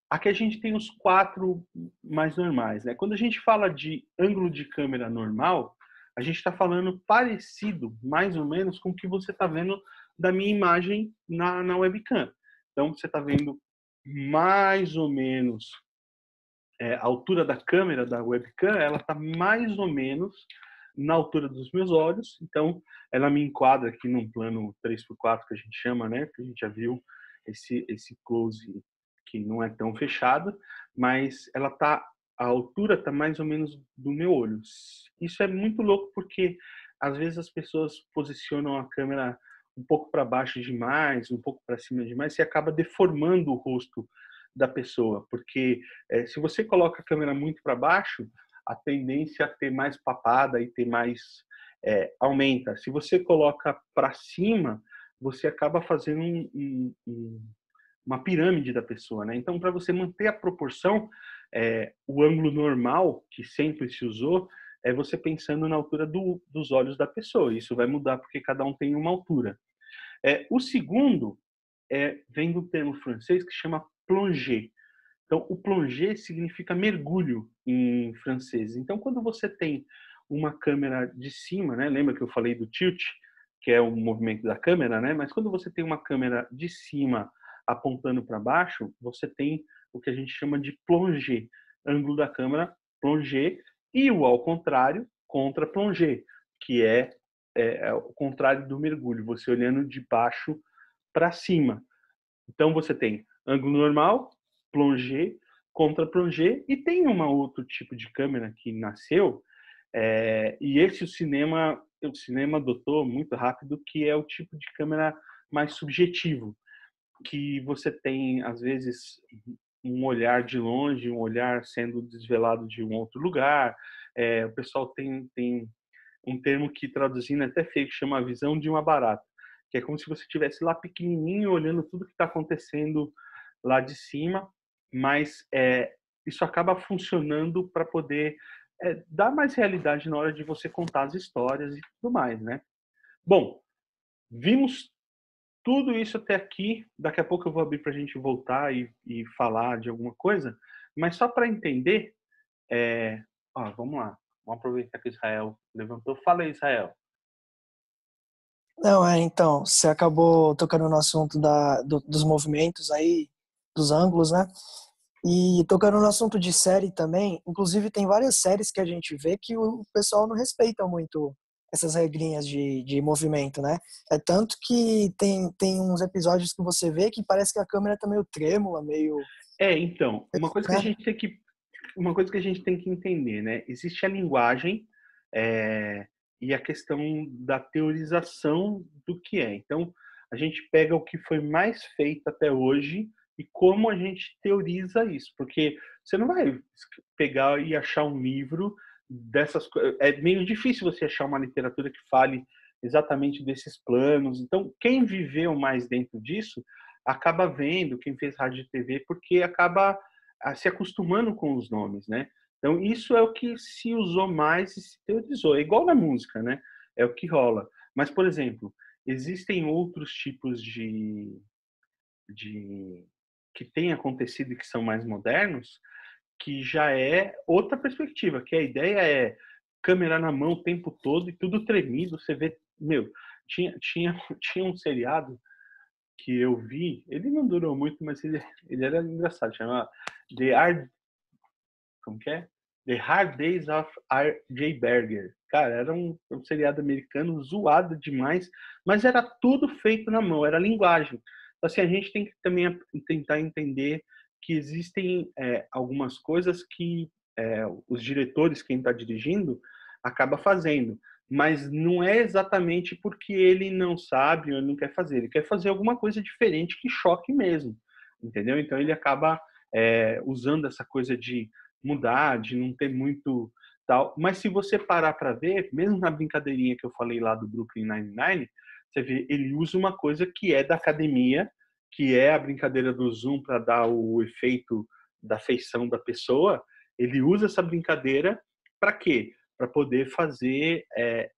Aqui a gente tem os 4 mais normais, né? Quando a gente fala de ângulo de câmera normal, a gente está falando parecido, mais ou menos, com o que você está vendo da minha imagem na webcam. Então, você está vendo mais ou menos a altura da câmera da webcam, ela está mais ou menos na altura dos meus olhos. Então, ela me enquadra aqui num plano 3x4 que a gente chama, né? Que a gente já viu esse close que não é tão fechado, mas ela tá a altura está mais ou menos do meu olho. Isso é muito louco porque às vezes as pessoas posicionam a câmera um pouco para baixo demais, um pouco para cima demais, e acaba deformando o rosto da pessoa, porque se você coloca a câmera muito para baixo, a tendência a ter mais papada e ter mais aumenta. Se você coloca para cima, você acaba fazendo uma pirâmide da pessoa, né? Então, para você manter a proporção, o ângulo normal que sempre se usou é você pensando na altura dos olhos da pessoa. Isso vai mudar porque cada um tem uma altura. O segundo vem do termo francês que chama plonger. Então, o plonger significa mergulho em francês. Então, quando você tem uma câmera de cima, né? Lembra que eu falei do tilt, que é o movimento da câmera, né? Mas quando você tem uma câmera de cima apontando para baixo, você tem o que a gente chama de plonger, ângulo da câmera plonger, e o ao contrário, contra plonger, que é o contrário do mergulho, você olhando de baixo para cima. Então você tem ângulo normal, plonger, contra plonger, e tem um outro tipo de câmera que nasceu, e esse o cinema adotou muito rápido, que é o tipo de câmera mais subjetivo, que você tem às vezes um olhar de longe, um olhar sendo desvelado de um outro lugar. O pessoal tem um termo que traduzindo é até feio, que chama a visão de uma barata, que é como se você estivesse lá pequenininho olhando tudo que está acontecendo lá de cima, mas isso acaba funcionando para poder dar mais realidade na hora de você contar as histórias e tudo mais, né? Bom, vimos tudo isso até aqui. Daqui a pouco eu vou abrir para a gente voltar e falar de alguma coisa, mas só para entender, vamos lá. Vamos aproveitar que o Israel levantou. Fala aí, Israel. Não, então, você acabou tocando no assunto dos movimentos aí, dos ângulos, né? E tocando no assunto de série também, inclusive tem várias séries que a gente vê que o pessoal não respeita muito essas regrinhas de movimento, né? É tanto que tem uns episódios que você vê que parece que a câmera tá meio trêmula, meio... Então, né? uma coisa que a gente tem que entender, né? Existe a linguagem e a questão da teorização do que é. Então, a gente pega o que foi mais feito até hoje e como a gente teoriza isso, porque você não vai pegar e achar um livro dessas coisas. É meio difícil você achar uma literatura que fale exatamente desses planos. Então, quem viveu mais dentro disso acaba vendo, quem fez rádio e TV, porque acaba se acostumando com os nomes, né? Então, isso é o que se usou mais e se teorizou. É igual na música, né? É o que rola. Mas, por exemplo, existem outros tipos de que têm acontecido e que são mais modernos, que já é outra perspectiva, que a ideia é câmera na mão o tempo todo e tudo tremido. Você vê, meu, tinha um seriado que eu vi, ele não durou muito, mas ele era engraçado, chama The Hard, como que é? The Hard Days of R.J. Berger. Cara, era um seriado americano zoado demais, mas era tudo feito na mão, era linguagem. Então, assim, a gente tem que também tentar entender que existem algumas coisas que os diretores, quem está dirigindo, acaba fazendo. Mas não é exatamente porque ele não sabe ou ele não quer fazer. Ele quer fazer alguma coisa diferente que choque mesmo, entendeu? Então ele acaba usando essa coisa de mudar, de não ter muito tal. Mas se você parar para ver, mesmo na brincadeirinha que eu falei lá do Brooklyn Nine-Nine, você vê, ele usa uma coisa que é da academia, que é a brincadeira do zoom para dar o efeito da feição da pessoa. Ele usa essa brincadeira para quê? Para poder fazer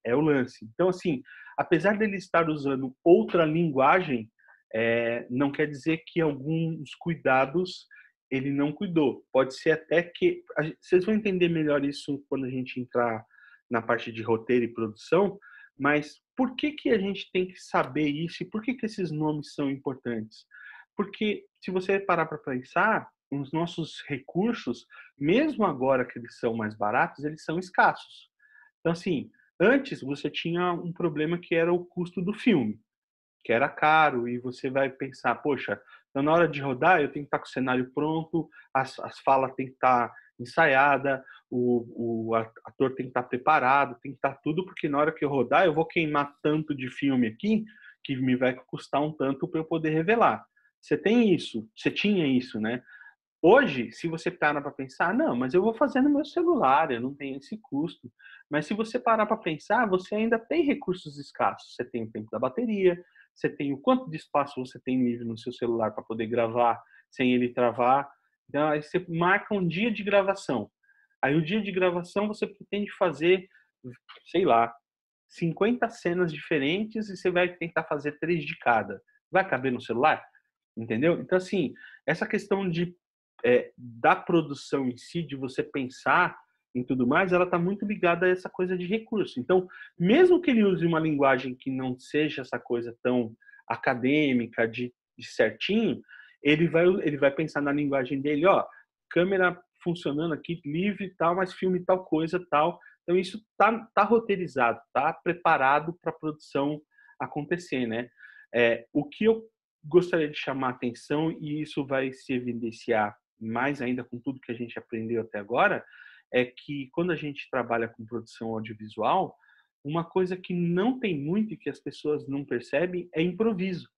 o lance. Então, assim, apesar dele estar usando outra linguagem, não quer dizer que alguns cuidados ele não cuidou. Pode ser até que... Vocês vão entender melhor isso quando a gente entrar na parte de roteiro e produção, mas por que a gente tem que saber isso e por que esses nomes são importantes? Porque se você parar para pensar, os nossos recursos, mesmo agora que eles são mais baratos, eles são escassos. Então, assim, antes você tinha um problema que era o custo do filme, que era caro, e você vai pensar, poxa, então na hora de rodar eu tenho que estar com o cenário pronto, as falas têm que estar ensaiada, o ator tem que estar preparado, tem que estar tudo, porque na hora que eu rodar eu vou queimar tanto de filme aqui que me vai custar um tanto para eu poder revelar. Você tem isso, você tinha isso, né? Hoje, se você parar para pensar, não, mas eu vou fazer no meu celular, eu não tenho esse custo. Mas se você parar para pensar, você ainda tem recursos escassos. Você tem o tempo da bateria, você tem o quanto de espaço você tem livre no seu celular para poder gravar sem ele travar. Então, aí você marca um dia de gravação. Aí o dia de gravação você pretende fazer, sei lá, 50 cenas diferentes e você vai tentar fazer 3 de cada. Vai caber no celular? Entendeu? Então, assim, essa questão da produção em si, de você pensar em tudo mais, ela está muito ligada a essa coisa de recurso. Então, mesmo que ele use uma linguagem que não seja essa coisa tão acadêmica, de certinho, ele vai pensar na linguagem dele, ó, câmera funcionando aqui, livre e tal, mas filme tal coisa, tal. Então, isso tá roteirizado, tá preparado para a produção acontecer, né? O que eu gostaria de chamar a atenção, e isso vai se evidenciar mais ainda com tudo que a gente aprendeu até agora, é que quando a gente trabalha com produção audiovisual, uma coisa que não tem muito e que as pessoas não percebem é improviso.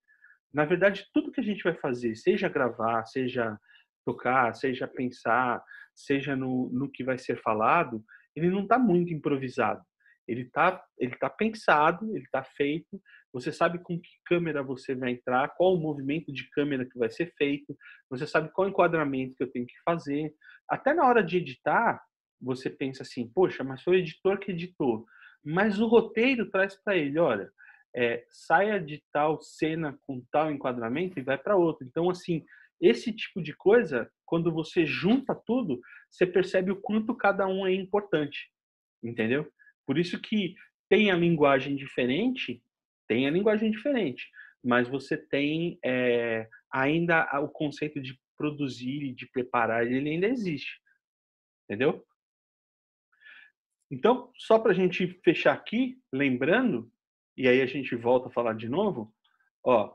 Na verdade, tudo que a gente vai fazer, seja gravar, seja tocar, seja pensar, seja no que vai ser falado, ele não está muito improvisado. Ele tá pensado, ele está feito. Você sabe com que câmera você vai entrar, qual o movimento de câmera que vai ser feito, você sabe qual enquadramento que eu tenho que fazer. Até na hora de editar, você pensa assim, poxa, mas foi o editor que editou. Mas o roteiro traz para ele, olha, saia de tal cena com tal enquadramento e vai para outro. Então, assim, esse tipo de coisa, quando você junta tudo, você percebe o quanto cada um é importante, entendeu? Por isso que tem a linguagem diferente, mas você tem ainda o conceito de produzir e de preparar, ele ainda existe, entendeu? Então, só para a gente fechar aqui, lembrando, e aí a gente volta a falar de novo, ó,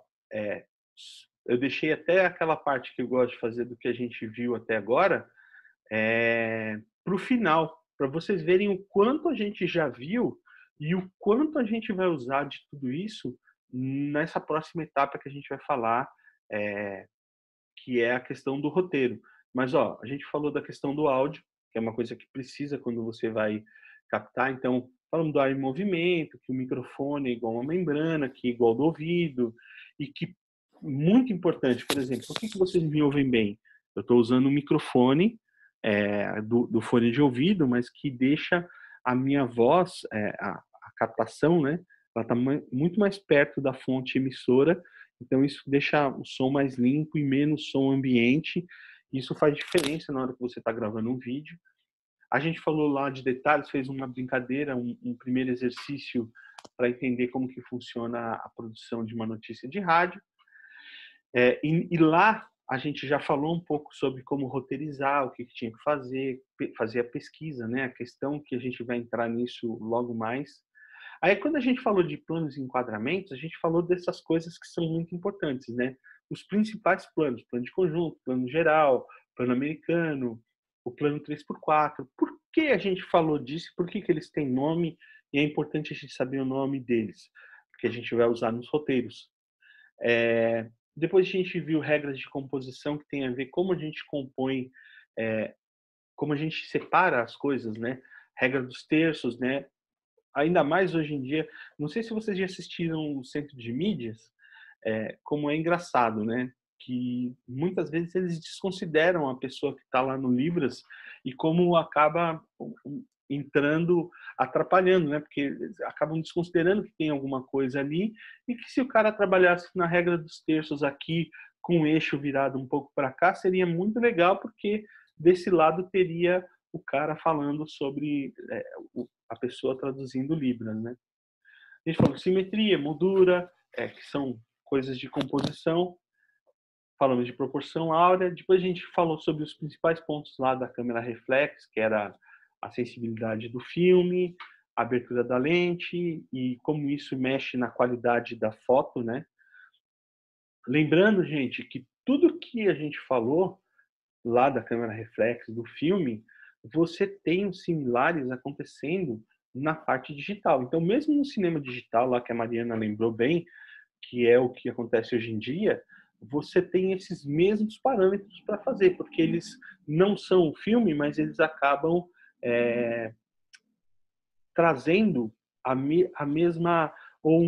eu deixei até aquela parte que eu gosto de fazer do que a gente viu até agora para o final, para vocês verem o quanto a gente já viu e o quanto a gente vai usar de tudo isso nessa próxima etapa que a gente vai falar, que é a questão do roteiro. Mas, ó, a gente falou da questão do áudio, que é uma coisa que precisa quando você vai captar. Então, falamos do ar em movimento, que o microfone é igual a uma membrana, que é igual ao do ouvido, e que, muito importante, por exemplo, por que vocês me ouvem bem? Eu estou usando um microfone do fone de ouvido, mas que deixa a minha voz, a captação, né? Ela está muito mais perto da fonte emissora, então isso deixa o som mais limpo e menos som ambiente. Isso faz diferença na hora que você está gravando um vídeo. A gente falou lá de detalhes, fez uma brincadeira, um primeiro exercício para entender como que funciona a produção de uma notícia de rádio. E lá a gente já falou um pouco sobre como roteirizar, o que tinha que fazer a pesquisa, né? A questão que a gente vai entrar nisso logo mais. Aí, quando a gente falou de planos e enquadramentos, a gente falou dessas coisas que são muito importantes, né? Os principais planos, plano de conjunto, plano geral, plano americano, o plano 3x4. Por que a gente falou disso? Por que eles têm nome? E é importante a gente saber o nome deles, porque a gente vai usar nos roteiros. Depois a gente viu regras de composição que tem a ver como a gente compõe, como a gente separa as coisas, né? Regra dos terços, né? Ainda mais hoje em dia, não sei se vocês já assistiram o Centro de Mídias, como é engraçado, né? Que muitas vezes eles desconsideram a pessoa que está lá no Libras e como acaba entrando, atrapalhando, né? Porque eles acabam desconsiderando que tem alguma coisa ali e que se o cara trabalhasse na regra dos terços aqui com o eixo virado um pouco para cá, seria muito legal, porque desse lado teria o cara falando sobre a pessoa traduzindo Libras, né? A gente falou simetria, moldura, que são coisas de composição. Falamos de proporção áurea. Depois a gente falou sobre os principais pontos lá da câmera reflex, que era a sensibilidade do filme, a abertura da lente e como isso mexe na qualidade da foto, né? Lembrando, gente, que tudo que a gente falou lá da câmera reflex do filme, você tem os similares acontecendo na parte digital. Então, mesmo no cinema digital, lá que a Mariana lembrou bem, que é o que acontece hoje em dia, você tem esses mesmos parâmetros para fazer, porque eles não são o filme, mas eles acabam trazendo a mesma, ou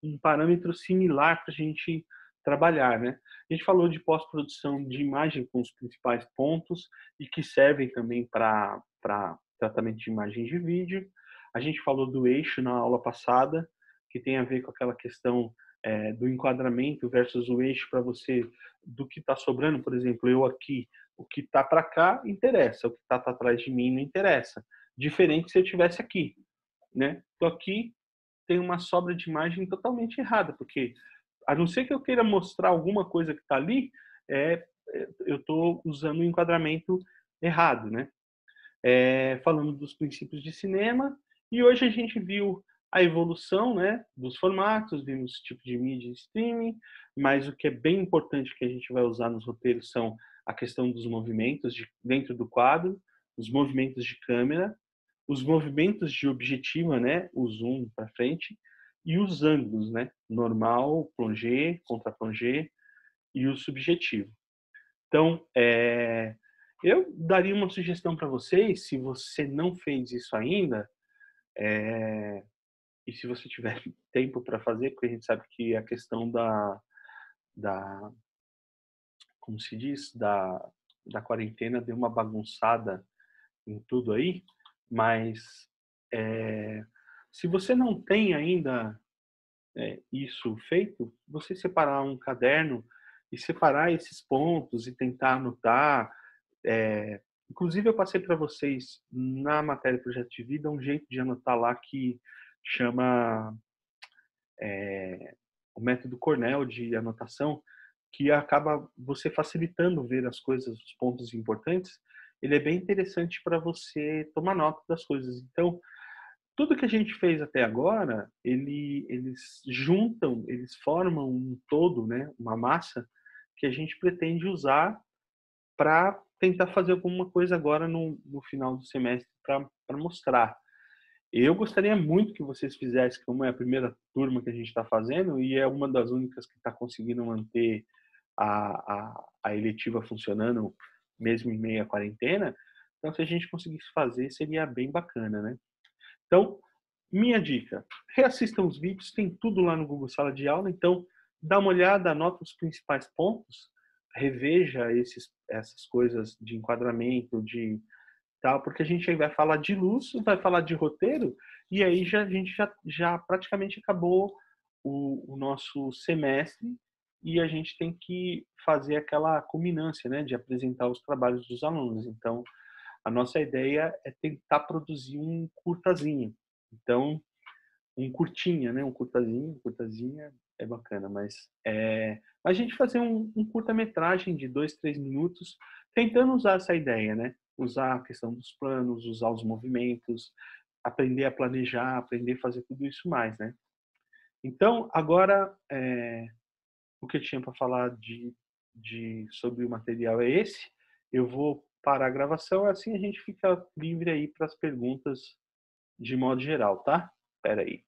um parâmetro similar para a gente trabalhar, né? A gente falou de pós-produção de imagem com os principais pontos e que servem também para tratamento de imagem de vídeo. A gente falou do eixo na aula passada, que tem a ver com aquela questão do enquadramento versus o eixo para você, do que está sobrando. Por exemplo, eu aqui, o que está para cá interessa, o que está atrás de mim não interessa. Diferente se eu estivesse aqui, né? Tô aqui, tem uma sobra de imagem totalmente errada, porque a não ser que eu queira mostrar alguma coisa que está ali, eu estou usando o enquadramento errado, né? Falando dos princípios de cinema, e hoje a gente viu a evolução, né, dos formatos, vimos tipo de mídia e streaming, mas o que é bem importante que a gente vai usar nos roteiros são a questão dos movimentos dentro do quadro, os movimentos de câmera, os movimentos de objetiva, né, o zoom para frente, e os ângulos, né, normal, plongé, contra-plongé e o subjetivo. Então, eu daria uma sugestão para vocês, se você não fez isso ainda, e se você tiver tempo para fazer, porque a gente sabe que a questão da como se diz, da quarentena deu uma bagunçada em tudo aí, mas se você não tem ainda isso feito, você separar um caderno e separar esses pontos e tentar anotar. Inclusive, eu passei para vocês na matéria Projeto de Vida um jeito de anotar lá que chama o método Cornell de anotação, que acaba você facilitando ver as coisas, os pontos importantes. Ele é bem interessante para você tomar nota das coisas. Então, tudo que a gente fez até agora, eles juntam, eles formam um todo, né, uma massa que a gente pretende usar para tentar fazer alguma coisa agora no final do semestre para mostrar. Eu gostaria muito que vocês fizessem, como é a primeira turma que a gente está fazendo e é uma das únicas que está conseguindo manter a eletiva funcionando mesmo em meio à quarentena. Então, se a gente conseguisse fazer, seria bem bacana, né? Então, minha dica, reassistam os vídeos, tem tudo lá no Google Sala de Aula, então dá uma olhada, anota os principais pontos, reveja essas coisas de enquadramento, de tal, porque a gente vai falar de luz, vai falar de roteiro, e aí a gente já praticamente acabou o nosso semestre e a gente tem que fazer aquela culminância, né, de apresentar os trabalhos dos alunos. Então, A nossa ideia é tentar produzir um curtazinho. Então, um curtinha, né? Um curtazinha é bacana, mas a gente fazer um curta-metragem de 2, 3 minutos, tentando usar essa ideia, né? Usar a questão dos planos, usar os movimentos, aprender a planejar, aprender a fazer tudo isso mais, né? Então, agora, o que eu tinha para falar sobre o material é esse. Eu vou parar a gravação, assim a gente fica livre aí para as perguntas de modo geral, tá? Espera aí.